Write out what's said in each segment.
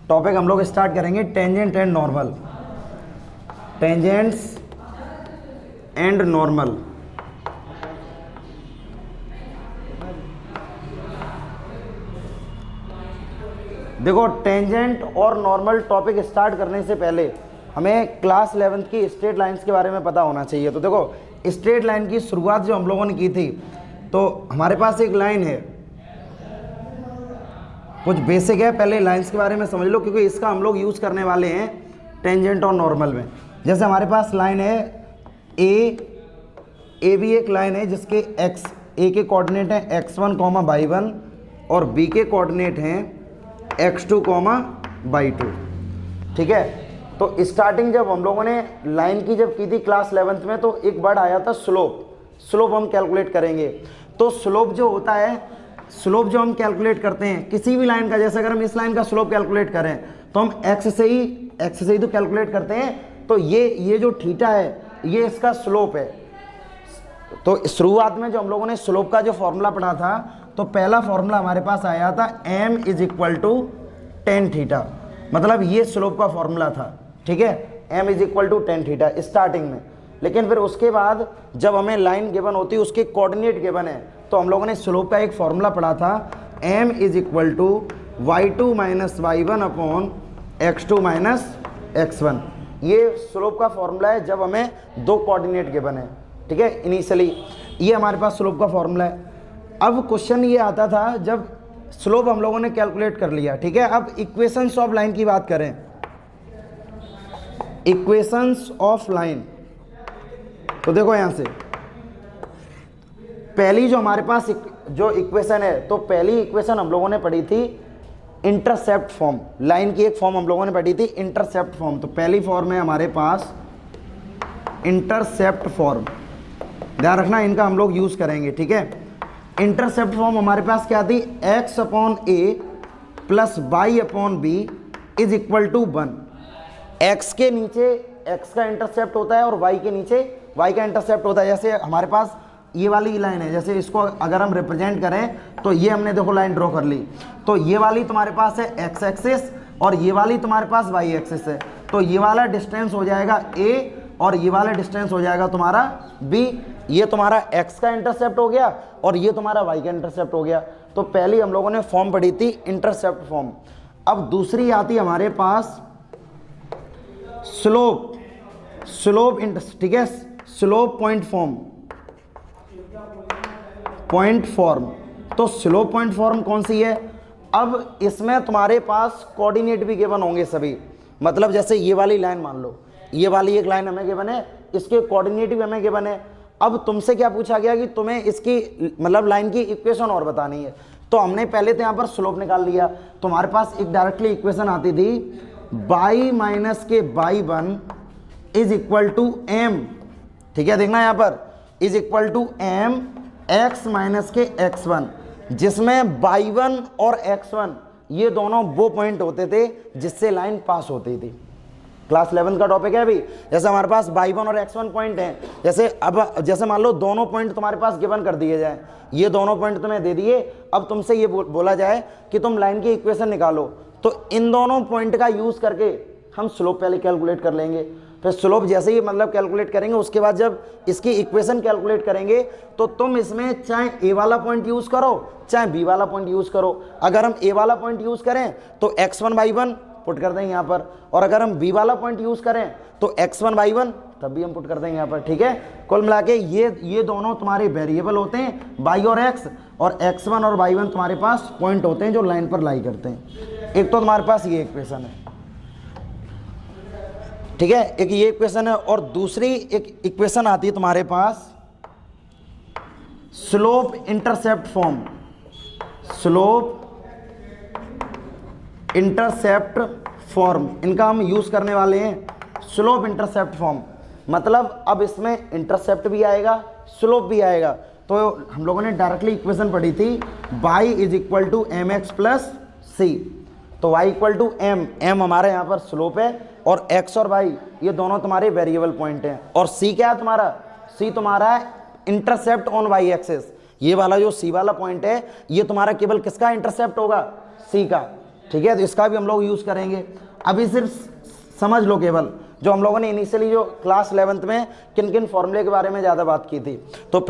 Topic हम लोग start करेंगे tangent and normal. Tangents and normal. देखो, टेंजेंट और नॉर्मल टॉपिक स्टार्ट करने से पहले हमें क्लास 11th की स्ट्रेट लाइंस के बारे में पता होना चाहिए। तो देखो, स्ट्रेट लाइन की शुरुआत जो हम लोगों ने की थी, तो हमारे पास एक लाइन है, कुछ बेसिक है, पहले लाइंस के बारे में समझ लो, क्योंकि इसका हम लोग यूज़ करने वाले हैं टेंजेंट और नॉर्मल में। जैसे हमारे पास लाइन है ए भी एक लाइन है जिसके ए के कोऑर्डिनेट हैं x1, y1 और b के कोऑर्डिनेट हैं x2, y2। ठीक है। तो स्टार्टिंग जब हम लोगों ने लाइन की जब की थी क्लास 11th में, तो एक वर्ड आया था स्लोप। स्लोप हम कैलकुलेट करेंगे। तो स्लोप जो होता है, स्लोप जो हम कैलकुलेट करते हैं किसी भी लाइन का, जैसे अगर हम इस लाइन का स्लोप कैलकुलेट करें तो हम x से ही तो कैलकुलेट करते हैं। तो ये जो थीटा है ये इसका स्लोप है। तो शुरुआत में जो हम लोगों ने स्लोप का जो फॉर्मूला पढ़ा था, तो पहला फॉर्मूला हमारे पास आया था m = tan थीटा, मतलब ये स्लोप का फॉर्मूला था। ठीक है, m = tan थीटा स्टार्टिंग में। लेकिन फिर उसके बाद जब हमें लाइन गिवन होती है, उसके कोऑर्डिनेट गिवन है, तो हम लोगों ने स्लोप का एक फॉर्मूला पढ़ा था m = y2 - y1 / x2 - x1। ये स्लोप का फॉर्मूला है जब हमें दो कोऑर्डिनेट गिवन है। ठीक है, इनिशियली ये हमारे पास स्लोप का फॉर्मूला है। अब क्वेश्चन ये आता था जब स्लोप हम लोगों ने कैलकुलेट कर लिया। ठीक है, अब इक्वेशंस ऑफ लाइन की बात करें। इक्वेशंस ऑफ लाइन, तो देखो यहां से पहली जो हमारे पास जो इक्वेशन है, तो पहली इक्वेशन हम लोगों ने पढ़ी थी इंटरसेप्ट फॉर्म। लाइन की एक फॉर्म हम लोगों ने पढ़ी थी इंटरसेप्ट फॉर्म। तो पहली फॉर्म है हमारे पास इंटरसेप्ट फॉर्म, ध्यान रखना इनका हम लोग यूज करेंगे। ठीक है, इंटरसेप्ट फॉर्म हमारे पास क्या थी, x/a + y/b = 1। x के नीचे x का इंटरसेप्ट होता है और y के नीचे y का इंटरसेप्ट होता है। जैसे हमारे पास ये वाली लाइन है, जैसे इसको अगर हम रिप्रेजेंट करें तो ये हमने देखो लाइन ड्रॉ कर ली। तो ये वाली तुम्हारे पास है x एक्सिस और ये वाली तुम्हारे पास y एक्सिस है। तो ये वाला डिस्टेंस हो जाएगा a और ये वाला डिस्टेंस हो जाएगा तुम्हारा b। ये तुम्हारा x का इंटरसेप्ट हो गया और ये तुम्हारा y का इंटरसेप्ट हो गया। तो पहली हम लोगों ने फॉर्म पढ़ी थी इंटरसेप्ट फॉर्म। अब दूसरी आती है हमारे पास स्लोप ठीक है, स्लोप पॉइंट फॉर्म। तो स्लोप पॉइंट फॉर्म कौन सी है, अब इसमें तुम्हारे पास कोऑर्डिनेट भी गिवन होंगे सभी। मतलब जैसे ये वाली लाइन मान लो, ये वाली एक लाइन हमें गिवन है, इसके कोऑर्डिनेट भी हमें गिवन है। अब तुमसे क्या पूछा गया कि तुम्हें इसकी मतलब लाइन की इक्वेशन और बतानी है। तो हमने पहले तो यहाँ पर स्लोप निकाल लिया। तो हमारे पास एक डायरेक्टली इक्वेशन आती थी y - y1 = m। ठीक है, देखना यहाँ पर = m x - x1, जिसमें y1 और x1 ये दोनों वो पॉइंट होते थे जिससे लाइन पास होती थी। क्लास 11 का टॉपिक है अभी। जैसे हमारे पास y1 और x1 पॉइंट हैं, जैसे मान लो दोनों पॉइंट तुम्हारे पास गिवन कर दिए जाए, ये दोनों पॉइंट तुम्हें दे दिए। अब तुमसे ये बोला जाए कि तुम लाइन की इक्वेशन निकालो, तो इन दोनों पॉइंट का यूज करके हम स्लोप पहले कैलकुलेट कर लेंगे। फिर स्लोप जैसे ही मतलब कैलकुलेट करेंगे, उसके बाद जब इसकी इक्वेशन कैलकुलेट करेंगे, तो तुम इसमें चाहे ए वाला पॉइंट यूज करो चाहे बी वाला पॉइंट यूज करो। अगर हम ए वाला पॉइंट यूज करें तो x1 y1 पुट कर देंगे यहाँ पर, और अगर हम बी वाला पॉइंट यूज करें तो x1 y1 तब भी हम पुट कर देंगे यहाँ पर। ठीक है, कुल मिला के ये दोनों तुम्हारे वेरिएबल होते हैं y और x, और x1 और y1 तुम्हारे पास पॉइंट होते हैं जो लाइन पर लाई करते हैं। एक तो तुम्हारे पास ये इक्वेशन है। ठीक है, एक ये इक्वेशन है, और दूसरी एक इक्वेशन आती है तुम्हारे पास slope intercept form. Slope intercept form, इनका हम यूज करने वाले हैं स्लोप इंटरसेप्ट फॉर्म। मतलब अब इसमें इंटरसेप्ट भी आएगा, स्लोप भी आएगा। तो हम लोगों ने डायरेक्टली इक्वेशन पढ़ी थी y = mx + c। तो y = m हमारे यहाँ पर स्लोप है, और x और y ये दोनों तुम्हारे वेरिएबल पॉइंट हैं। और c क्या है तुम्हारा, c तुम्हारा है इंटरसेप्ट ऑन y एक्सिस। ये वाला जो c वाला पॉइंट है, ये तुम्हारा केवल किसका इंटरसेप्ट होगा, c का। ठीक है, तो इसका भी हम लोग यूज़ करेंगे। अभी सिर्फ समझ लो केवल जो हम लोगों ने इनिशियली जो क्लास 11th में किन किन फॉर्मूले के बारे में ज़्यादा बात की थी, तो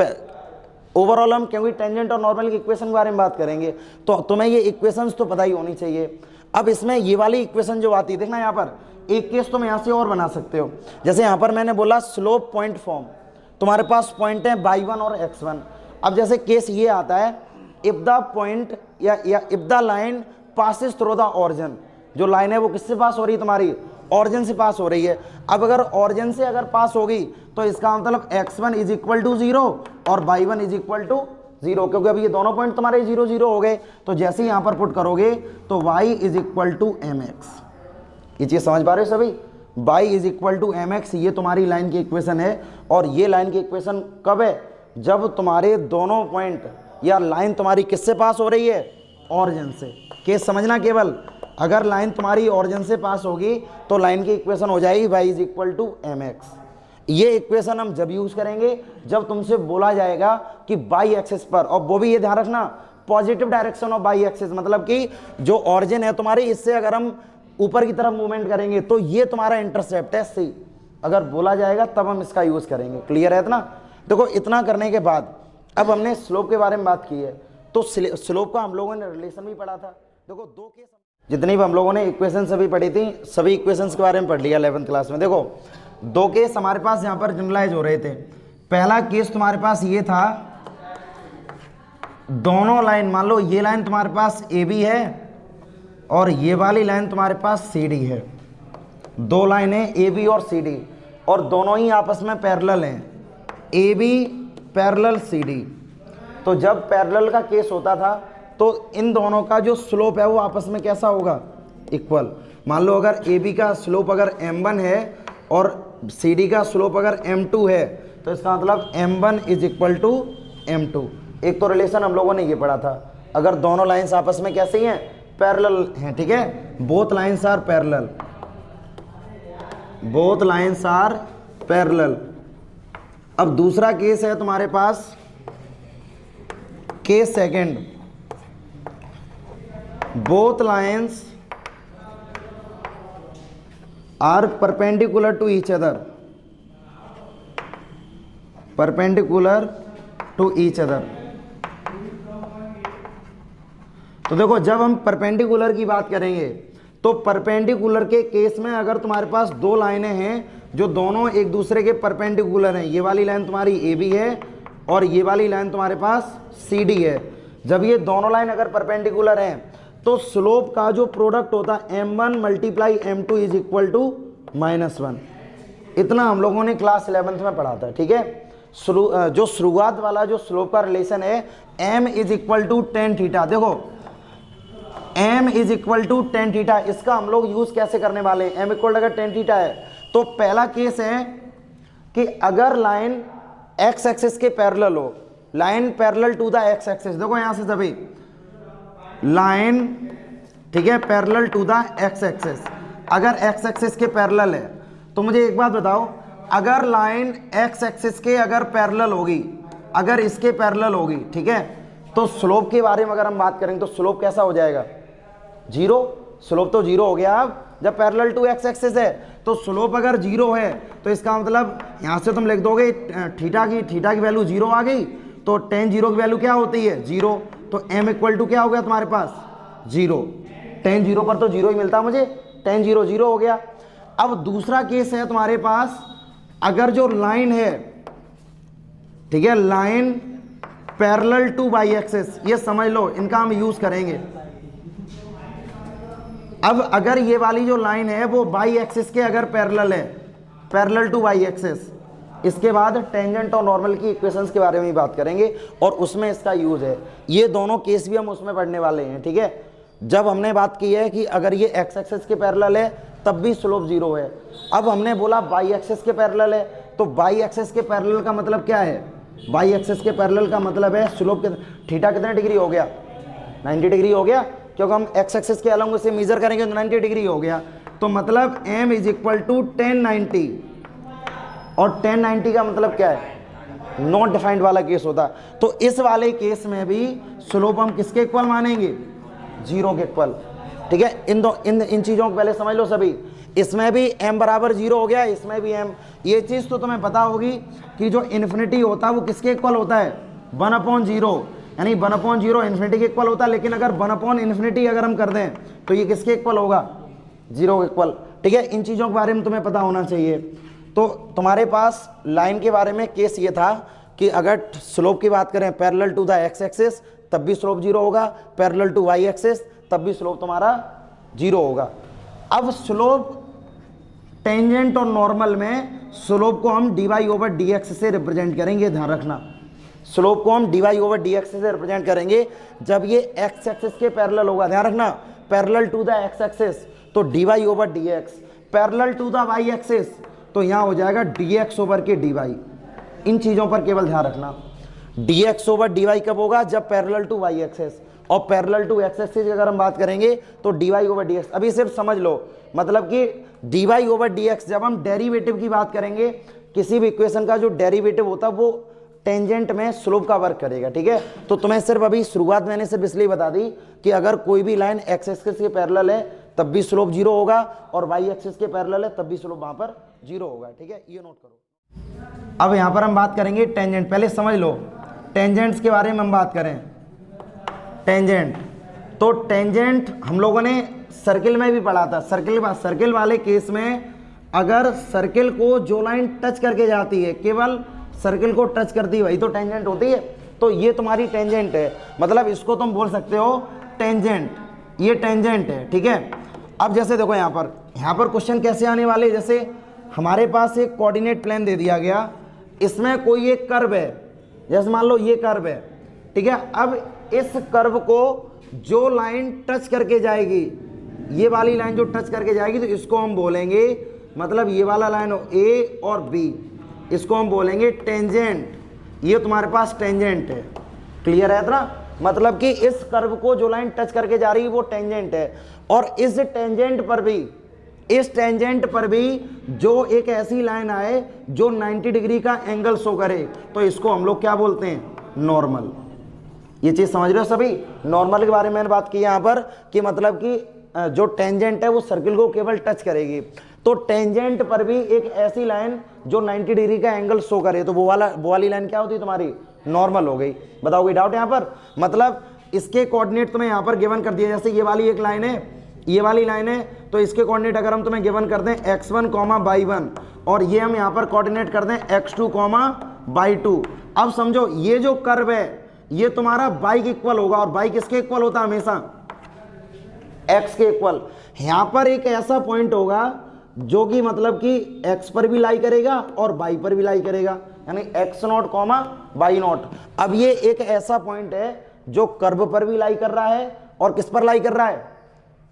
ओवरऑल हम क्योंकि टेंजेंट और नॉर्मल की इक्वेशन के बारे में बात करेंगे, तो तुम्हें ये इक्वेशंस तो पता ही होनी चाहिए। अब इसमें ये वाली इक्वेशन जो आती है, देखना यहाँ पर एक केस तुम यहाँ से और बना सकते हो। जैसे यहाँ पर मैंने बोला स्लोप पॉइंट फॉर्म, तुम्हारे पास पॉइंट है y1 और x1। अब जैसे केस ये आता है, इफ द पॉइंट या if the line passes through the origin, जो लाइन है वो किससे पास हो रही है, तुम्हारी ऑरिजिन से पास हो रही है। अब अगर ऑरिजिन से अगर पास होगी तो इसका मतलब x1 इज इक्वल टू 0 और y1 इज इक्वल टू 0, क्योंकि अभी ये दोनों पॉइंट तुम्हारे 0 0 हो गए। तो जैसे ही यहाँ पर पुट करोगे तो y is equal to mx, ये चीज़ समझ पा रहे हो सभी, y is equal to mx, ये तुम्हारी लाइन की इक्वेशन है। और ये लाइन की इक्वेशन कब है, जब तुम्हारे दोनों पॉइंट या लाइन तुम्हारी किससे पास हो रही है, ऑरिजिन से। केस समझना केवल, अगर लाइन तुम्हारी ऑरिजिन से पास होगी तो लाइन की इक्वेशन हो जाएगी y is equal to mx। ये इक्वेशन हम जब यूज करेंगे जब तुमसे बोला जाएगा कि बाई एक्सिस पर, और वो भी ये ध्यान रखना positive direction of by axis, मतलब कि जो ऑरिजिन है तुम्हारी, इससे अगर हम ऊपर की तरफ मूवमेंट करेंगे तो ये तुम्हारा इंटरसेप्ट है सी, अगर बोला जाएगा तब हम इसका यूज करेंगे। क्लियर है इतना? देखो इतना करने के बाद अब हमने स्लोप के बारे में बात की है, तो स्लोप का हम लोगों ने रिलेशन भी पढ़ा था। देखो दो केस, जितनी भी हम लोगों ने इक्वेशन सभी पढ़ी थी, सभी इक्वेशंस के बारे में पढ़ लिया 11th क्लास में। देखो दो केस हमारे पास यहाँ पर जनरलाइज हो रहे थे। पहला केस तुम्हारे पास ये था, दोनों लाइन, मान लो ये लाइन तुम्हारे पास AB है और ये वाली लाइन तुम्हारे पास CD है। दो लाइनें AB और CD और दोनों ही आपस में पैरेलल हैं, AB पैरेलल CD। तो जब पैरेलल का केस होता था तो इन दोनों का जो स्लोप है वो आपस में कैसा होगा, इक्वल। मान लो अगर AB का स्लोप अगर m1 है और CD का स्लोप अगर m2 है, तो इसका मतलब m1 is equal to m2। एक तो रिलेशन हम लोगों ने ये पढ़ा था, अगर दोनों लाइंस आपस में कैसे हैं, पैरेलल हैं, ठीक है, both lines are parallel, both lines are parallel. अब दूसरा केस है तुम्हारे पास, case second, both lines are perpendicular to each other, perpendicular to each other। तो देखो जब हम परपेंडिकुलर की बात करेंगे तो परपेंडिकुलर के केस में अगर तुम्हारे पास दो लाइनें हैं जो दोनों एक दूसरे के परपेंडिकुलर हैं, ये वाली लाइन तुम्हारी AB है और ये वाली लाइन तुम्हारे पास CD है, जब ये दोनों लाइन अगर परपेंडिकुलर हैं तो स्लोप का जो प्रोडक्ट होता है m1 multiply m2 is equal to -1। इतना हम लोगों ने क्लास 11th में पढ़ा था, ठीक है। जो शुरुआत वाला जो स्लोप का रिलेशन है m is equal to tan theta, देखो m is equal to tan theta, इसका हम लोग यूज कैसे करने वाले हैं, m इक्वल अगर tan थीटा है तो पहला केस है कि अगर लाइन x एक्सिस के पैरेलल हो, line parallel to the x axis, देखो यहां से सभी लाइन, ठीक है, parallel to the x axis, अगर x एक्सिस के पैरेलल है तो मुझे एक बात बताओ, अगर लाइन x एक्सिस के अगर पैरेलल होगी, अगर इसके पैरेलल होगी, ठीक है, तो स्लोप के बारे में अगर हम बात करेंगे तो स्लोप कैसा हो जाएगा, 0। स्लोप तो 0 हो गया। अब जब पैरेलल टू x एक्सिस है तो स्लोप अगर 0 है तो इसका मतलब यहां से तुम लिख दोगे थीटा की वैल्यू 0 आ गई, तो tan 0 की वैल्यू क्या होती है, 0। तो m इक्वल टू क्या हो गया तुम्हारे पास, 0। tan 0 पर तो 0 ही मिलता मुझे, tan 0 0 हो गया। अब दूसरा केस है तुम्हारे पास, अगर जो लाइन है, ठीक है, line parallel to y axis, ये समझ लो, इनका हम यूज करेंगे। अब अगर ये वाली जो लाइन है वो y एक्सिस के अगर पैरेलल है, पैरेलल टू y एक्सिस, इसके बाद टेंजेंट और नॉर्मल की इक्वेशंस के बारे में भी बात करेंगे और उसमें इसका यूज है। ये दोनों केस भी हम उसमें पढ़ने वाले हैं, ठीक है। जब हमने बात की है कि अगर ये x एक्सिस के पैरेलल है तब भी स्लोप 0 है। अब हमने बोला y एक्सिस के पैरेलल है, तो y एक्सिस के पैरेलल का मतलब क्या है, y एक्सिस के पैरेलल का मतलब है स्लोप के थीटा कितने डिग्री हो गया, 90 डिग्री हो गया, क्योंकि हम x एक्सिस के अलॉन्ग से मेजर करेंगे तो 90 डिग्री हो गया। तो मतलब m is equal to tan 90, और tan 90 का मतलब क्या है, नॉट डिफाइंड वाला केस होता। तो इस वाले केस में भी स्लोप हम किसके इक्वल मानेंगे, 0 के इक्वल। ठीक है। इन चीज़ों को पहले समझ लो सभी। इसमें भी m बराबर 0 हो गया, इसमें भी m। ये चीज़ तो तुम्हें पता होगी कि जो इन्फिनिटी होता है वो किसके इक्वल होता है, 1/0, यानी 1/0 इन्फिनिटी के इक्वल होता है। लेकिन अगर 1/∞ अगर हम कर दें तो ये किसके इक्वल होगा, 0 के इक्वल। ठीक है, इन चीज़ों के बारे में तुम्हें पता होना चाहिए। तो तुम्हारे पास लाइन के बारे में केस ये था कि अगर स्लोप की बात करें parallel to the X axis तब भी स्लोप 0 होगा, पैरेलल टू वाई एक्सिस तब भी स्लोप तुम्हारा 0 होगा। अब स्लोप टेंजेंट और नॉर्मल में स्लोप को हम dy/dx से रिप्रेजेंट करेंगे, ध्यान रखना। स्लोप को हम dy/dx से रिप्रेजेंट करेंगे जब ये एक्स एक्सिस के पैरेलल होगा, ध्यान रखना, parallel to the X axis तो dy/dx, parallel to the Y axis तो यहाँ हो जाएगा dx/dy। इन चीज़ों पर केवल ध्यान रखना। dx/dy कब होगा, जब पैरेलल टू वाई एक्सिस, और पैरेलल टू एक्स एक्सिस की अगर हम बात करेंगे तो dy/dx। अभी सिर्फ समझ लो, मतलब कि dy/dx जब हम डेरिवेटिव की बात करेंगे, किसी भी इक्वेशन का जो डेरिवेटिव होता है वो टेंजेंट में स्लोप का वर्क करेगा। ठीक है, तो तुम्हें सिर्फ अभी शुरुआत मैंने सिर्फ इसलिए बता दी कि अगर कोई भी लाइन एक्स एक्सिस के पैरेलल है तब भी स्लोप 0 होगा, और वाई एक्सिस के पैरेलल है तब भी स्लोप वहां पर 0 होगा। ठीक है, ये नोट करो। अब यहां पर हम बात करेंगे टेंजेंट। पहले समझ लो टेंजेंट्स के बारे में हम बात करें। टेंजेंट, तो टेंजेंट हम लोगों ने सर्किल में भी पढ़ा था। सर्किल वाले केस में अगर सर्किल को जो लाइन टच करके जाती है, केवल सर्किल को टच करती है, वही तो टेंजेंट होती है। तो ये तुम्हारी टेंजेंट है, मतलब इसको तुम बोल सकते हो टेंजेंट, ये टेंजेंट है। ठीक है, अब जैसे देखो यहाँ पर क्वेश्चन कैसे आने वाले, जैसे हमारे पास एक कोऑर्डिनेट प्लेन दे दिया गया, इसमें कोई एक कर्व है, जैसे मान लो ये कर्व है। ठीक है, अब इस कर्व को जो लाइन टच करके जाएगी, ये वाली लाइन जो टच करके जाएगी, तो इसको हम बोलेंगे, मतलब ये वाला लाइन हो ए और बी, इसको हम बोलेंगे टेंजेंट। ये तुम्हारे पास टेंजेंट है, क्लियर है इतना, मतलब कि इस कर्व को जो लाइन टच करके जा रही है वो टेंजेंट है। और इस टेंजेंट पर भी जो एक ऐसी लाइन आए जो 90 डिग्री का एंगल शो करे, तो इसको हम लोग क्या बोलते हैं, नॉर्मल। ये चीज समझ रहे हो सभी। नॉर्मल के बारे में मैंने बात की यहाँ पर कि मतलब कि जो टेंजेंट है वो सर्किल को केवल टच करेगी, तो टेंजेंट पर भी एक ऐसी लाइन जो 90 डिग्री का एंगल शो करे, तो वो वाली लाइन क्या होती है तुम्हारी, नॉर्मल हो गई। बताओ कोई डाउट यहाँ पर, मतलब इसके कोऑर्डिनेट तुम्हें यहाँ पर गिवन कर दिया, जैसे ये वाली एक लाइन है, ये वाली लाइन है, तो इसके कोऑर्डिनेट अगर हम तुम्हें गिवन कर दें x1, y1, और ये हम यहाँ पर कोऑर्डिनेट कर दें x2, y2। अब समझो ये जो कर्व है ये तुम्हारा y के इक्वल होगा, और y किसके इक्वल होता है हमेशा, x के इक्वल। यहाँ पर एक ऐसा पॉइंट होगा जो कि मतलब कि x पर भी लाई करेगा और y पर भी लाई करेगा, यानी x0, y0। अब ये एक ऐसा पॉइंट है जो कर्व पर भी लाई कर रहा है और किस पर लाई कर रहा है,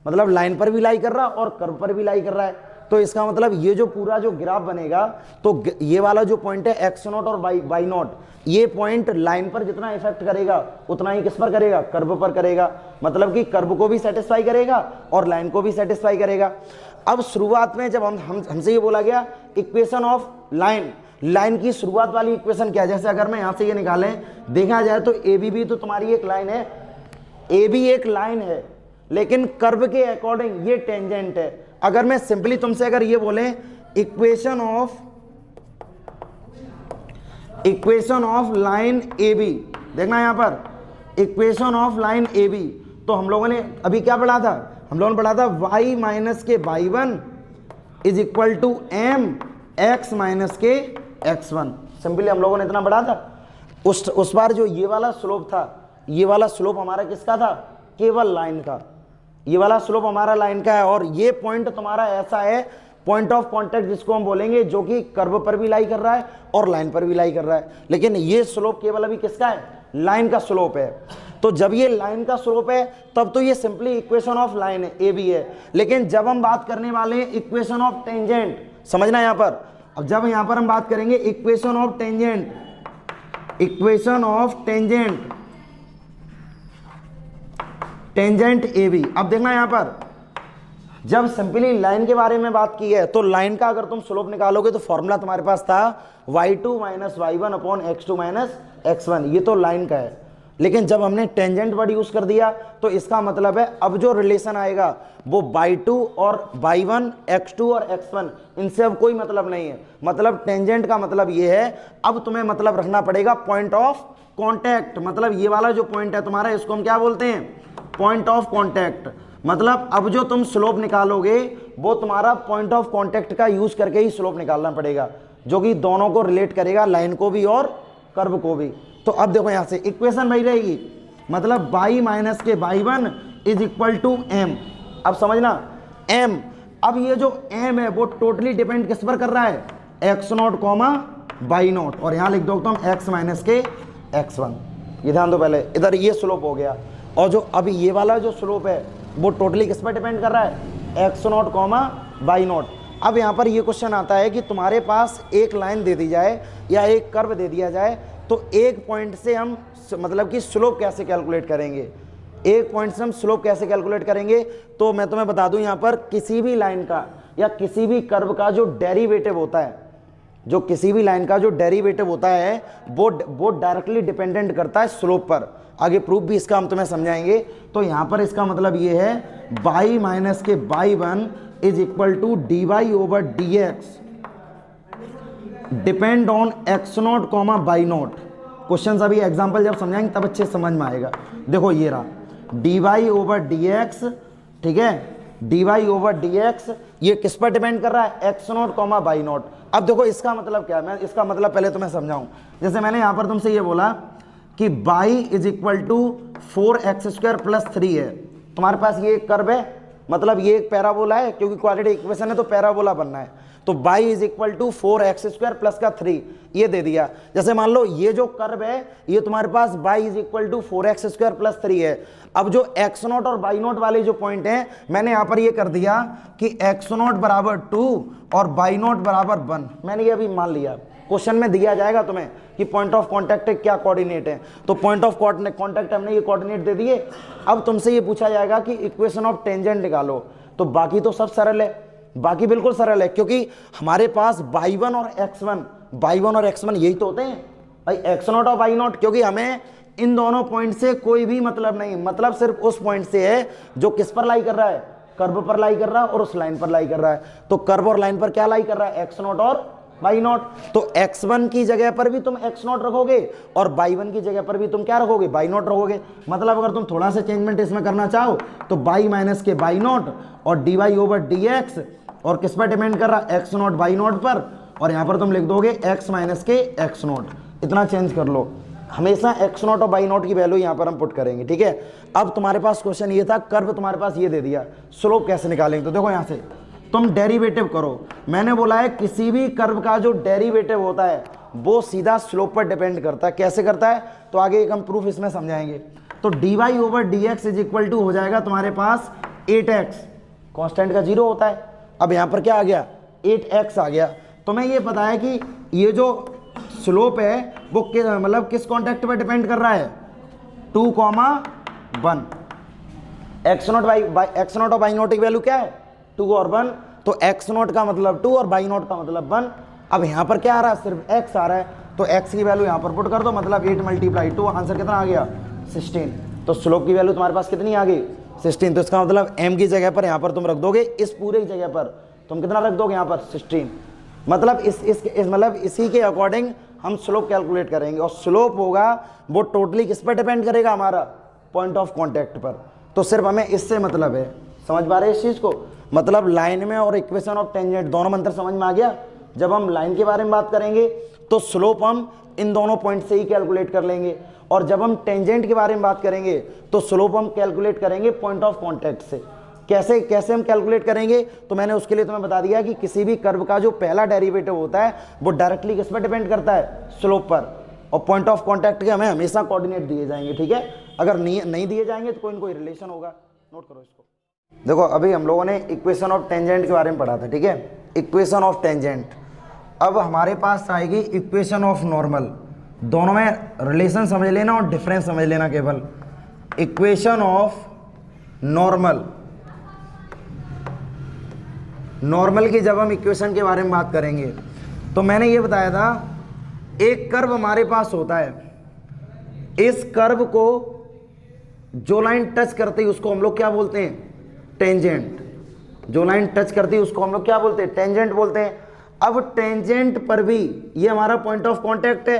मतलब लाइन पर भी लाई कर रहा है और कर्व पर भी लाई कर रहा है। तो इसका मतलब ये जो पूरा जो ग्राफ बनेगा, तो ये वाला जो पॉइंट है x0 और y0, ये पॉइंट लाइन पर जितना इफेक्ट करेगा उतना ही किस पर करेगा, कर्व पर करेगा। मतलब कि कर्व को भी सेटिस्फाई करेगा और लाइन को भी सेटिस्फाई करेगा। अब शुरुआत में जब हमसे ये बोला गया इक्वेशन ऑफ लाइन की शुरुआत वाली इक्वेशन क्या है, जैसे अगर मैं यहाँ से ये निकालें, देखा जाए तो ए बी भी तो तुम्हारी एक लाइन है, ए बी एक लाइन है, लेकिन कर्व के अकॉर्डिंग ये टेंजेंट है। अगर मैं सिंपली तुमसे अगर ये बोले equation of line A B, देखना यहां पर equation of line A B, तो हम लोगों ने अभी क्या पढ़ा था, हम लोगों ने पढ़ा था y माइनस के y1 is equal to m x minus के x1। सिंपली हम लोगों ने इतना पढ़ा था। उस बार जो ये वाला स्लोप था, ये वाला स्लोप हमारा किसका था, केवल लाइन का। ये वाला स्लोप हमारा लाइन का है, और ये पॉइंट तुम्हारा ऐसा है, पॉइंट ऑफ कांटेक्ट जिसको हम बोलेंगे, जो कि कर्व पर भी लाई कर रहा है और लाइन पर भी लाई कर रहा है। लेकिन ये स्लोप केवल अभी किसका है, लाइन का स्लोप है। तो जब ये लाइन का स्लोप है तब तो ये सिंपली इक्वेशन ऑफ लाइन है, ए बी है। लेकिन जब हम बात करने वाले हैं इक्वेशन ऑफ टेंजेंट, समझना यहां पर, अब जब यहां पर हम बात करेंगे equation of tangent A B, अब देखना यहां पर जब सिंपली लाइन के बारे में बात की है, तो लाइन का अगर तुम स्लोप निकालोगे तो फॉर्मूला तुम्हारे पास था y2 minus y1 upon x2 minus x1। ये तो लाइन का है। लेकिन जब हमने टेंजेंट वर्ड यूज कर दिया तो इसका मतलब है अब जो रिलेशन आएगा वो y2 और y1, x2 और x1, इनसे अब कोई मतलब नहीं है। मतलब टेंजेंट का मतलब ये है, अब तुम्हें मतलब रखना पड़ेगा पॉइंट ऑफ कांटेक्ट। मतलब ये वाला जो पॉइंट है तुम्हारा, इसको हम क्या बोलते हैं, पॉइंट ऑफ कांटेक्ट। मतलब अब जो तुम स्लोप निकालोगे वो तुम्हारा पॉइंट ऑफ कांटेक्ट का यूज करके ही स्लोप निकालना पड़ेगा, जो कि दोनों को रिलेट करेगा, लाइन को भी और कर्व को भी। तो अब देखो यहां से इक्वेशन वही रहेगी, मतलब y माइनस के y1 is equal to m। अब समझना m, अब ये जो m है वो टोटली डिपेंड किस पर कर रहा है, x0 कॉमा y0, और यहां लिख दो तुम x माइनस के x1। ये ध्यान दो, पहले इधर ये स्लोप हो गया, और जो अभी ये वाला जो स्लोप है वो टोटली किस पर डिपेंड कर रहा है, x0 कॉमा y0। अब यहाँ पर ये क्वेश्चन आता है कि तुम्हारे पास एक लाइन दे दी जाए या एक कर्व दे दिया जाए, तो एक पॉइंट से हम मतलब कि स्लोप कैसे कैलकुलेट करेंगे, एक पॉइंट से हम स्लोप कैसे कैलकुलेट करेंगे। तो मैं तुम्हें बता दूं, यहाँ पर किसी भी लाइन का या किसी भी कर्व का जो डेरिवेटिव होता है, जो किसी भी लाइन का जो डेरिवेटिव होता है वो डायरेक्टली डिपेंडेंट करता है स्लोप पर। आगे प्रूफ भी इसका हम तुम्हें समझाएंगे। तो यहाँ पर इसका मतलब ये है y माइनस के y1 is equal to dy over dx depend on x0 comma y0। Question अभी एग्जाम्पल जब समझाएंगे तब अच्छे समझ में आएगा। देखो ये रहा dy ओवर dx, ठीक है, dy ओवर dx ये किस पर डिपेंड कर रहा है, x0 कॉमा y0। अब देखो इसका मतलब क्या है, मैं इसका मतलब पहले तुम्हें समझाऊं। जैसे मैंने यहां पर तुमसे ये बोला कि y is equal to 4x² plus 3 है, तुम्हारे पास ये एक कर्व है, मतलब ये एक पैराबोला है, क्योंकि क्वाड्रेटिक इक्वेशन है तो पैराबोला बनना है। तो y is equal to 4x² plus का 3 ये दे दिया। जैसे मान लो ये जो कर्व है ये तुम्हारे पास y is equal to 4x² plus 3 है। अब जो x0 और y0 वाले जो पॉइंट हैं, मैंने यहाँ पर ये कर दिया कि x0 बराबर 2 और y0 बराबर 1। मैंने ये अभी मान लिया, क्वेश्चन में दिया जाएगा तुम्हें कि पॉइंट ऑफ कॉन्टैक्ट क्या कोऑर्डिनेट है, तो पॉइंट ऑफ कॉन्टैक्ट हमने ये कोऑर्डिनेट दे दिए। अब तुमसे ये पूछा जाएगा कि इक्वेशन ऑफ टेंजेंट निकालो, तो बाकी तो सब सरल है, बाकी बिल्कुल सरल है, क्योंकि हमारे पास y1 और x1 यही तो होते हैं भाई, x0 और y0, क्योंकि हमें इन दोनों पॉइंट से कोई भी मतलब नहीं, मतलब सिर्फ उस पॉइंट से है जो किस पर लाई कर रहा है, कर्व पर लाई कर रहा है और उस लाइन पर लाई कर रहा है। तो कर्व और लाइन पर क्या लाई कर रहा है, x0 और y0। तो x1 की जगह पर भी तुम x0 रखोगे और y1 की जगह पर भी तुम क्या रखोगे, y0 रखोगे। मतलब अगर तुम थोड़ा सा चेंजमेंट इसमें करना चाहो तो y माइनस के y0 और dy ओवर dx, और किस पर डिपेंड कर रहा है, x0 y0 पर, और यहाँ पर तुम लिख दोगे x माइनस के x0। इतना चेंज कर लो, हमेशा x0 और y0 की वैल्यू यहाँ पर हम पुट करेंगे, ठीक है। अब तुम्हारे पास क्वेश्चन ये था, कर्व तुम्हारे पास ये दे दिया, स्लोप कैसे निकालेंगे। तो देखो यहाँ से तुम डेरिवेटिव करो। मैंने बोला है किसी भी कर्व का जो डेरिवेटिव होता है वो सीधा स्लोप पर डिपेंड करता है। कैसे करता है, तो आगे एक हम प्रूफ इसमें समझाएंगे। तो dy over dx is equal to हो जाएगा तुम्हारे पास 8x, कांस्टेंट का 0 होता है। अब यहाँ पर क्या आ गया, 8x आ गया। तो मैं ये पता है कि ये जो स्लोप है वो मतलब किस कॉन्टैक्ट पर डिपेंड कर रहा है, 2, 1। x0 और y0 की वैल्यू क्या है, 2 और 1। तो x0 का मतलब 2 और y0 का मतलब 1। अब यहाँ पर क्या आ रहा है, सिर्फ x आ रहा है, तो x की वैल्यू यहाँ पर पुट कर दो, मतलब 8 मल्टीप्लाई 2, आंसर कितना आ गया, 16। तो स्लोप की वैल्यू तुम्हारे पास कितनी आ गई, 16। तो इसका मतलब m की जगह पर यहाँ पर तुम रख दोगे, इस पूरे की जगह पर तुम कितना रख दोगे, यहाँ पर 16। मतलब इसी के अकॉर्डिंग हम स्लोप कैलकुलेट करेंगे, और स्लोप होगा वो टोटली किस पर डिपेंड करेगा, हमारा पॉइंट ऑफ कॉन्टैक्ट पर। तो सिर्फ हमें इससे मतलब है, समझ पा रहे हैं इस चीज़ को। मतलब लाइन में और इक्वेशन ऑफ टेंजेंट दोनों मंत्र समझ में आ गया। जब हम लाइन के बारे में बात करेंगे तो स्लोप हम इन दोनों पॉइंट से ही कैलकुलेट कर लेंगे, और जब हम टेंजेंट के बारे में बात करेंगे तो स्लोप हम कैलकुलेट करेंगे पॉइंट ऑफ कॉन्टैक्ट से। कैसे हम कैलकुलेट करेंगे, तो मैंने उसके लिए तुम्हें बता दिया कि किसी भी कर्व का जो पहला डेरिवेटिव होता है वो डायरेक्टली किस पर डिपेंड करता है, स्लोप पर, और पॉइंट ऑफ कॉन्टैक्ट के हमें हमेशा कोऑर्डिनेट दिए जाएंगे, ठीक है। अगर नहीं दिए जाएंगे तो कोई ना कोई रिलेशन होगा, नोट करो इसको। देखो अभी हम लोगों ने इक्वेशन ऑफ टेंजेंट के बारे में पढ़ा था, ठीक है, इक्वेशन ऑफ टेंजेंट। अब हमारे पास आएगी इक्वेशन ऑफ नॉर्मल। दोनों में रिलेशन समझ लेना और डिफरेंस समझ लेना केवल। इक्वेशन ऑफ नॉर्मल की जब हम इक्वेशन के बारे में बात करेंगे तो मैंने ये बताया था, एक कर्व हमारे पास होता है, इस कर्व को जो लाइन टच करती है उसको हम लोग क्या बोलते हैं? टेंजेंट। जो लाइन टच करती है उसको हम लोग क्या बोलते हैं? टेंजेंट बोलते हैं। अब टेंजेंट पर भी, ये हमारा पॉइंट ऑफ कांटेक्ट है,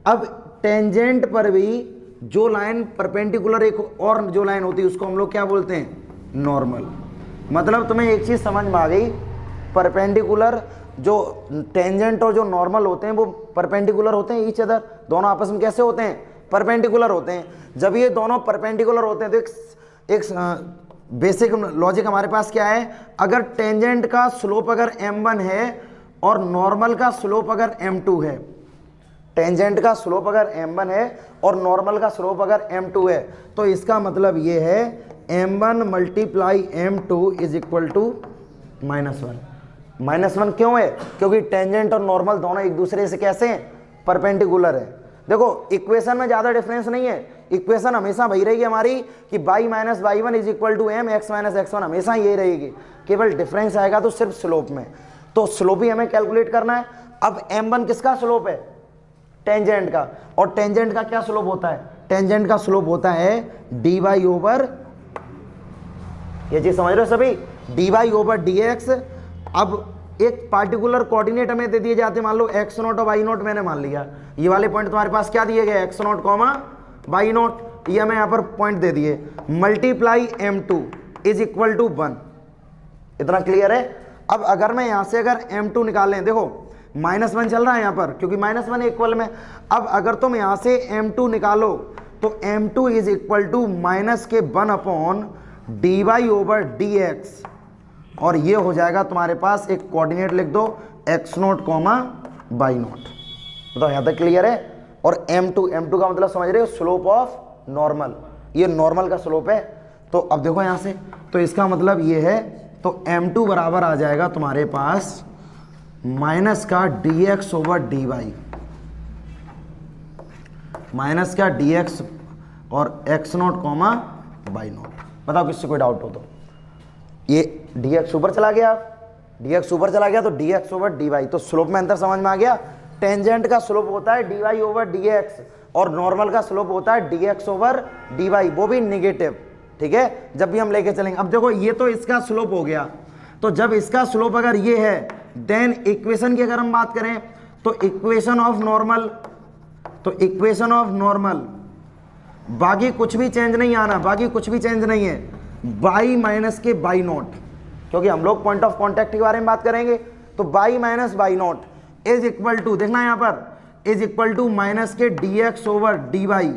अब टेंजेंट पर भी जो लाइन परपेंडिकुलर एक और जो लाइन होती है उसको हम लोग क्या बोलते हैं? नॉर्मल। मतलब तुम्हें एक चीज समझ में आ गई, परपेंडिकुलर जो टेंजेंट और जो नॉर्मल होते हैं वो परपेंडिकुलर होते हैं ईच अदर, दोनों आपस में कैसे होते हैं? परपेंडिकुलर होते हैं। जब ये दोनों परपेंडिकुलर होते हैं तो एक बेसिक लॉजिक हमारे पास क्या है, अगर टेंजेंट का स्लोप अगर m1 है और नॉर्मल का स्लोप अगर m2 है, टेंजेंट का स्लोप अगर m1 है और नॉर्मल का स्लोप अगर m2 है, तो इसका मतलब ये है m1 multiply m2 is equal to -1। -1 क्यों है? क्योंकि टेंजेंट और नॉर्मल दोनों एक दूसरे से कैसे हैं? परपेंडिकुलर है। देखो इक्वेशन में ज़्यादा डिफरेंस नहीं है, इक्वेशन हमेशा वही रहेगी हमारी कि y minus y1 is equal to m, x minus x1 हमेशा ये रहेगी, केवल डिफरेंस आएगा तो सिर्फ स्लोप में। तो स्लोप ही हमें कैलकुलेट करना है। अब m1 किसका स्लोप है? टेंजेंट का। और टेंजेंट का क्या स्लोप होता है? टेंजेंट का स्लोप होता है dy ओवर, ये चीज समझ रहे हो सभी, dy ओवर dx। अब एक पार्टिकुलर कोऑर्डिनेट हमें दे दिए जाते हैं, मान लो x0 और y0 मैंने मान लिया, ये वाले पॉइंट तुम्हारे पास क्या दिए गए? x0 कॉमा y0, ये हमें यहाँ पर पॉइंट दे दिए, multiply m2 is equal to 1। इतना क्लियर है? अब अगर मैं यहाँ से अगर m2 निकालें, देखो -1 चल रहा है यहाँ पर क्योंकि -1 इक्वल में। अब अगर तुम यहाँ से m2 निकालो तो m2 is equal to minus के 1 अपॉन dy ओवर dx, और ये हो जाएगा तुम्हारे पास, एक कोऑर्डिनेट लिख दो x0 कॉमा y0। बताओ यहाँ तक क्लियर है? और m2 का मतलब समझ रहे हो? स्लोप ऑफ नॉर्मल, ये नॉर्मल का स्लोप है। तो अब देखो यहाँ से, तो इसका मतलब ये है, तो m2 बराबर आ जाएगा तुम्हारे पास माइनस का dx ओवर dy, माइनस का dx और x0 कॉमा y0। बताओ किससे कोई डाउट हो तो? ये dx ऊपर चला गया, dx ऊपर चला गया तो dx ओवर dy, तो स्लोप में अंतर समझ में आ गया। टेंजेंट का स्लोप होता है dy ओवर dx और नॉर्मल का स्लोप होता है dx ओवर dy, वो भी निगेटिव। ठीक है, जब भी हम लेके चलेंगे। अब देखो ये तो इसका स्लोप हो गया, तो जब इसका स्लोप अगर ये है, देन इक्वेशन की अगर हम बात करें तो इक्वेशन ऑफ नॉर्मल, तो इक्वेशन ऑफ नॉर्मल, बाकी कुछ भी चेंज नहीं आना, बाकी कुछ भी चेंज नहीं है, y माइनस के y0, क्योंकि हम लोग पॉइंट ऑफ कॉन्टैक्ट के बारे में बात करेंगे। तो y minus y0 is equal to, देखना यहाँ पर, इज इक्वल टू माइनस के dx ओवर dy,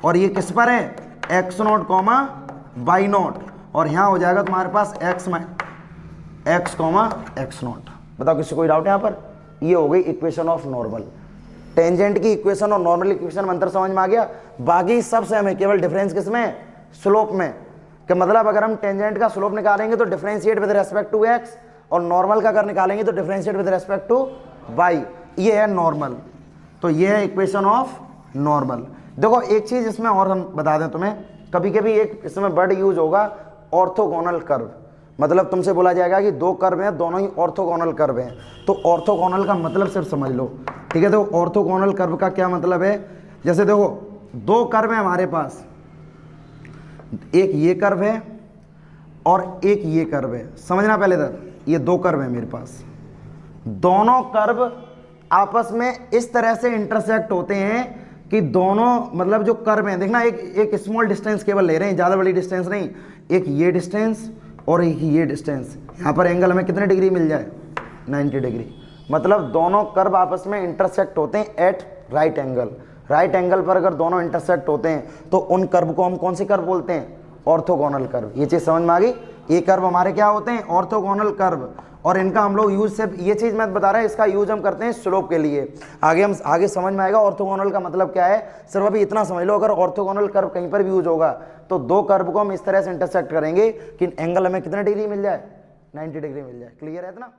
और ये किस पर है? x0 कॉमा y0, और यहाँ हो जाएगा तुम्हारे पास x कॉमा x0। बताओ किसी कोई डाउट है यहाँ पर? ये हो गई इक्वेशन ऑफ नॉर्मल। टेंजेंट की इक्वेशन और नॉर्मल इक्वेशन में अंतर समझ में आ गया। बाकी सब सेम है, केवल डिफरेंस किसमें? स्लोप में। कि मतलब अगर हम टेंजेंट का स्लोप निकालेंगे तो differentiate with respect to x, और नॉर्मल का अगर निकालेंगे तो differentiate with respect to y। ये है नॉर्मल, तो ये है इक्वेशन ऑफ नॉर्मल। देखो एक चीज इसमें और हम बता दें तुम्हें, कभी कभी एक इसमें वर्ड यूज होगा ऑर्थोगोनल कर्व। मतलब तुमसे बोला जाएगा कि दो कर्व हैं, दोनों ही ऑर्थोगोनल कर्व हैं, तो ऑर्थोगोनल का मतलब सिर्फ समझ लो। ठीक है, तो ऑर्थोगोनल कर्व का क्या मतलब है? जैसे देखो दो कर्व है हमारे पास, एक ये कर्व है और एक ये कर्व है। समझना पहले तक, ये दो कर्व है मेरे पास, दोनों कर्व आपस में इस तरह से इंटरसेक्ट होते हैं कि दोनों मतलब जो कर्व हैं, देखना एक स्मॉल डिस्टेंस केवल ले रहे हैं, ज़्यादा बड़ी डिस्टेंस नहीं, एक ये डिस्टेंस और एक ये डिस्टेंस। यहाँ पर एंगल हमें कितने डिग्री मिल जाए? 90 डिग्री। मतलब दोनों कर्व आपस में इंटरसेक्ट होते हैं at right angle. Right angle पर अगर दोनों इंटरसेक्ट होते हैं तो उन कर्व को हम कौन से कर्व बोलते हैं? Orthogonal curve. ये चीज़ समझ में आ गई? ये कर्व हमारे क्या होते हैं? Orthogonal curve. और इनका हम लोग यूज सिर्फ, ये चीज़ मैं बता रहा हूँ, इसका यूज हम करते हैं स्लोप के लिए। आगे समझ में आएगा ऑर्थोगोनल का मतलब क्या है। सिर्फ अभी इतना समझ लो, अगर ऑर्थोगोनल कर्व कहीं पर भी यूज होगा तो दो कर्व को हम इस तरह से इंटरसेक्ट करेंगे कि एंगल हमें कितने डिग्री मिल जाए? 90 डिग्री मिल जाए। क्लियर है इतना?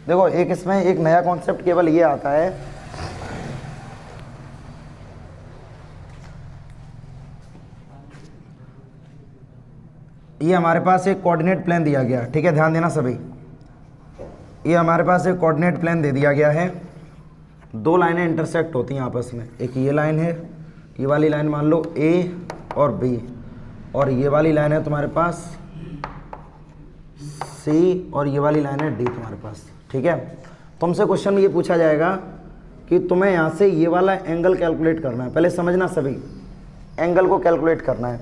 देखो एक इसमें एक नया कॉन्सेप्ट केवल ये आता है, ये हमारे पास एक कोऑर्डिनेट प्लेन दिया गया। ठीक है, ध्यान देना सभी, ये हमारे पास एक कोऑर्डिनेट प्लेन दे दिया गया है। दो लाइनें इंटरसेक्ट होती हैं आपस में, एक ये लाइन है, ये वाली लाइन मान लो ए और बी, और ये वाली लाइन है तुम्हारे पास सी, और ये वाली लाइन है डी तुम्हारे पास। ठीक है, तुमसे क्वेश्चन में ये पूछा जाएगा कि तुम्हें यहाँ से ये वाला एंगल कैलकुलेट करना है। पहले समझना, सभी एंगल को कैलकुलेट करना है।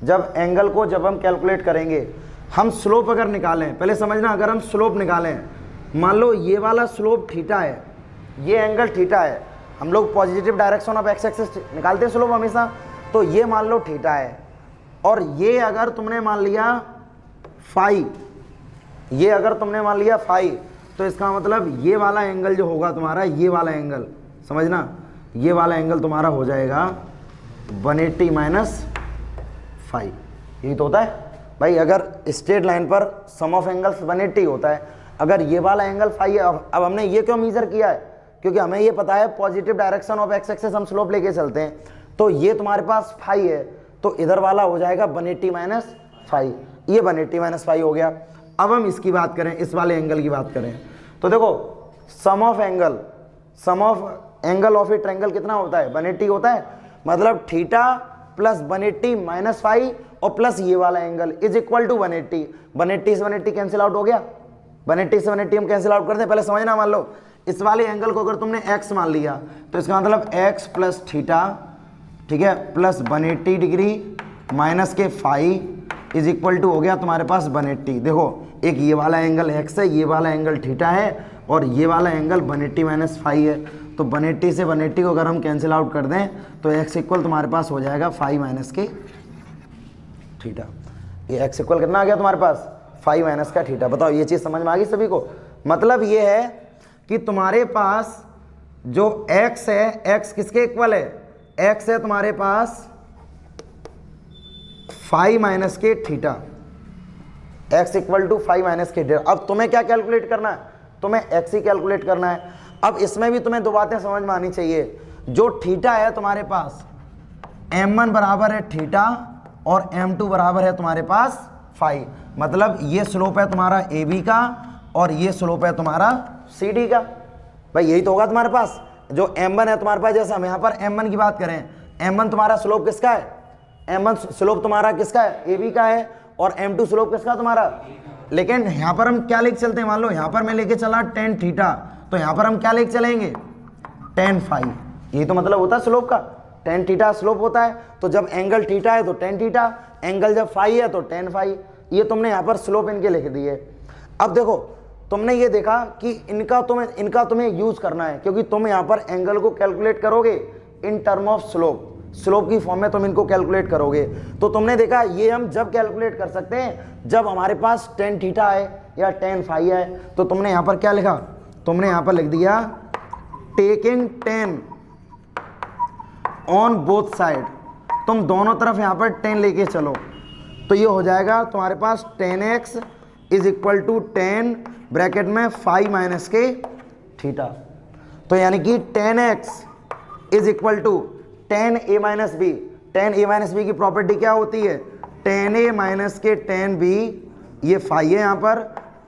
जब एंगल को जब हम कैलकुलेट करेंगे, हम स्लोप अगर निकालें, पहले समझना, अगर हम स्लोप निकालें, मान लो ये वाला स्लोप थीटा है, ये एंगल थीटा है, हम लोग positive direction of x axis निकालते हैं स्लोप हमेशा, तो ये मान लो थीटा है, और ये अगर तुमने मान लिया फाई, ये अगर तुमने मान लिया फाई, तो इसका मतलब ये वाला एंगल जो होगा तुम्हारा, ये वाला एंगल समझना, ये वाला एंगल तुम्हारा हो जाएगा 180 माइनस फाई। यही तो होता है भाई, अगर स्ट्रेट लाइन पर सम ऑफ एंगल्स 180 होता है, अगर ये वाला एंगल फाई है। अब हमने ये क्यों मेजर किया है, क्योंकि हमें ये पता है positive direction of x axis हम स्लोप लेके चलते हैं, तो ये तुम्हारे पास फाई है, तो इधर वाला हो जाएगा 180 माइनस फाई, ये 180 माइनस फाई हो गया। अब हम इसकी बात करें, इस वाले एंगल की बात करें, तो देखो sum of angle of a triangle कितना होता है, 180 होता है, मतलब थीटा प्लस 180 माइनस फाई और प्लस ये वाला एंगल इज इक्वल टू 180। 180 से 180 कैंसिल आउट हो गया, 180 से 180 हम कैंसिल आउट करते हैं। पहले समझना, मान लो इस वाले एंगल को अगर तुमने x मान लिया, तो इसका मतलब x प्लस थीटा, ठीक है, प्लस 180 डिग्री माइनस के फाई इज इक्वल टू हो गया तुम्हारे पास 180। देखो एक ये वाला एंगल x है, ये वाला एंगल थीटा है, और ये वाला एंगल 180 माइनस फाई है, तो 180 से 180 को अगर हम कैंसिल आउट कर दें, तो x इक्वल तुम्हारे पास हो जाएगा फाई माइनस के थीटा। ये x इक्वल कितना आ गया तुम्हारे पास, फाई माइनस का थीटा। बताओ ये चीज़ समझ में आ गई सभी को? मतलब ये है कि तुम्हारे पास जो x है, x किसके इक्वल है, x है तुम्हारे पास फाई माइनस के theta, x equal to phi minus के थीटा। अब तुम्हें क्या कैलकुलेट करना है, तुम्हें x ही कैलकुलेट करना है। अब इसमें भी तुम्हें दो बातें समझ में आनी चाहिए, जो थीटा है तुम्हारे पास m1 बराबर है थीटा और m2 बराबर है तुम्हारे पास फाई, मतलब ये स्लोप है तुम्हारा AB का और ये स्लोप है तुम्हारा CD का। भाई यही तो होगा तुम्हारे पास। जो m1 है तुम्हारे पास, जैसे हम यहाँ पर m1 की बात करें, m1 तुम्हारा स्लोप किसका है, m1 स्लोप तुम्हारा किसका है, AB का है, और m2 स्लोप किसका तुम्हारा। लेकिन यहाँ पर हम क्या लेके चलते हैं, मान लो यहाँ पर मैं लेके चला tan थीटा, तो यहाँ पर हम क्या लेके चलेंगे, tan फाई। यही तो मतलब होता है स्लोप का, tan थीटा स्लोप होता है। तो जब एंगल थीटा है तो tan थीटा, एंगल जब फाई है तो tan फाई। ये तुमने यहाँ पर स्लोप इनके लिख दिए। अब देखो तुमने ये देखा कि इनका तुम्हें यूज करना है, क्योंकि तुम यहाँ पर एंगल को कैलकुलेट करोगे इन टर्म ऑफ स्लोप की फॉर्म में तुम इनको कैलकुलेट करोगे। तो तुमने देखा ये हम जब कैलकुलेट कर सकते हैं जब हमारे पास tan थीटा है या tan फाई है। तो तुमने यहाँ पर क्या लिखा, तुमने यहाँ पर लिख दिया taking tan on both side, तुम दोनों तरफ यहाँ पर tan लेके चलो, तो ये हो जाएगा तुम्हारे पास tan x is equal to tan bracket में फाई माइनस के थीटा। तो यानी कि tan x is equal to tan a minus B. tan a minus B की प्रॉपर्टी क्या होती है, tan a माइनस के tan b, ये फाई है यहाँ पर,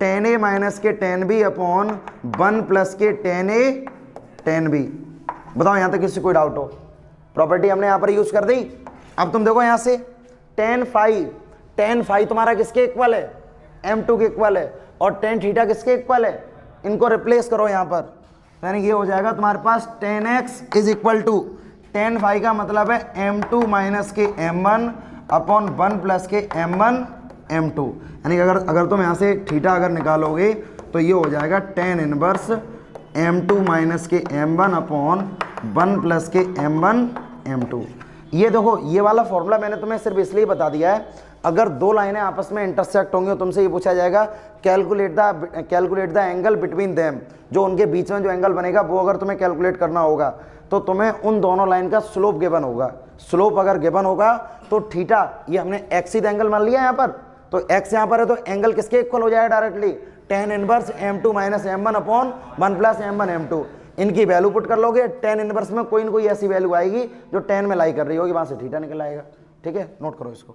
tan a माइनस के tan b अपॉन 1 प्लस के tan a tan b। बताओ यहाँ तक किसी कोई डाउट हो? प्रॉपर्टी हमने यहाँ पर यूज कर दी। अब तुम देखो यहाँ से tan फाई तुम्हारा किसके इक्वल है, m2 के इक्वल है, और tan थीटा किसके इक्वल है, इनको रिप्लेस करो यहाँ पर, यानी ये हो जाएगा तुम्हारे पास tan x is equal to tan phi का मतलब है m2 माइनस के m1 अपॉन 1 प्लस के m1 m2। यानी अगर तुम यहाँ से थीटा अगर निकालोगे तो ये हो जाएगा tan इनवर्स m2 माइनस के m1 अपॉन 1 प्लस के m1 m2। ये देखो ये वाला फॉर्मूला मैंने तुम्हें सिर्फ इसलिए बता दिया है, अगर दो लाइनें आपस में इंटरसेक्ट होंगी तो तुमसे ये पूछा जाएगा calculate the angle between them, जो उनके बीच में जो एंगल बनेगा वो अगर तुम्हें कैलकुलेट करना होगा तो तुम्हें उन दोनों लाइन का स्लोप गिवन होगा। स्लोप अगर गिवन होगा तो थीटा, ये हमने एक्स एंगल मान लिया यहाँ पर, तो एक्स यहाँ पर है तो एंगल किसके इक्वल हो जाएगा directly, tan inverse m2 minus m1 upon 1 plus m1 m2। इनकी वैल्यू पुट कर लोगे, tan इनवर्स में कोई ना कोई ऐसी वैल्यू आएगी जो tan में लाई कर रही होगी, वहां से थीटा निकल आएगा। ठीक है, नोट करो इसको।